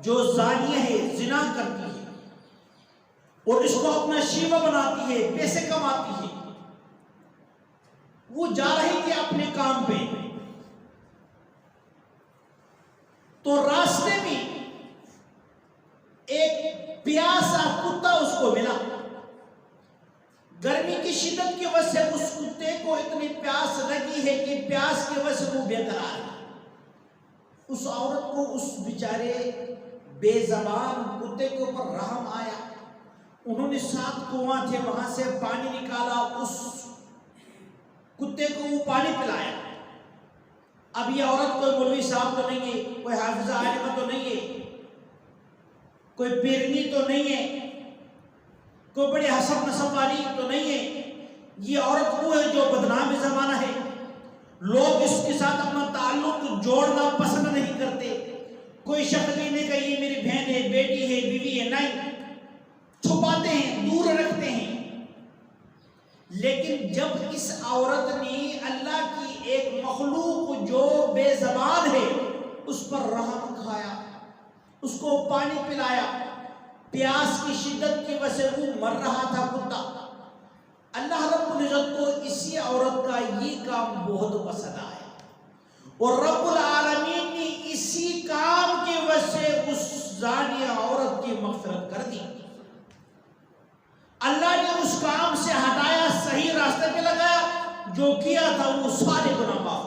جو زانیہ ہے، زنا کرتی ہے اور اس کو اپنا شیوہ بناتی ہے، پیسے کماتی ہے، وہ جا رہی تھی اپنے کام پہ، تو راستے میں ایک پیاسا کتا اس کو ملا۔ گرمی کی شدت کی وجہ سے اس کتے کو اتنی پیاس لگی ہے کہ پیاس کی وجہ سے وہ بے قرار ہے۔ اس عورت کو اس بیچارے بے زبان کتے کے اوپر رحم آیا، انہوں نے 7 کنواں تھے، وہاں سے پانی نکالا، اس کتے کو وہ پانی پلایا۔ اب یہ عورت کوئی مولوی صاحب تو نہیں ہے، کوئی حافظہ عالمہ تو نہیں ہے، کوئی پیرنی تو نہیں ہے، کوئی بڑے حسب نسب والی تو نہیں ہے، یہ عورت وہ ہے جو بدنام زمانہ ہے، لوگ اس کے ساتھ اپنا تعلق جوڑنا پسند نہیں کرتے، کوئی شخص نہیں کہ یہ میری بہن ہے، بیٹی ہے، بیوی ہے، نہیں، چھپاتے ہیں، دور رکھتے ہیں۔ لیکن جب اس عورت نے اللہ کی ایک مخلوق جو بے زبان ہے اس پر رحم کھایا، اس کو پانی پلایا، پیاس کی شدت کی وجہ سے وہ مر رہا تھا کتا، اللہ رب العزت کو اسی عورت کا یہ کام بہت پسند آیا، اور رب العالمین نے اسی کام کی وجہ سے اس زانیہ عورت کی مغفرت کر دی۔ اللہ نے اس کام سے ہٹایا، صحیح راستے پہ لگایا، جو کیا تھا وہ سارے گناہ معاف۔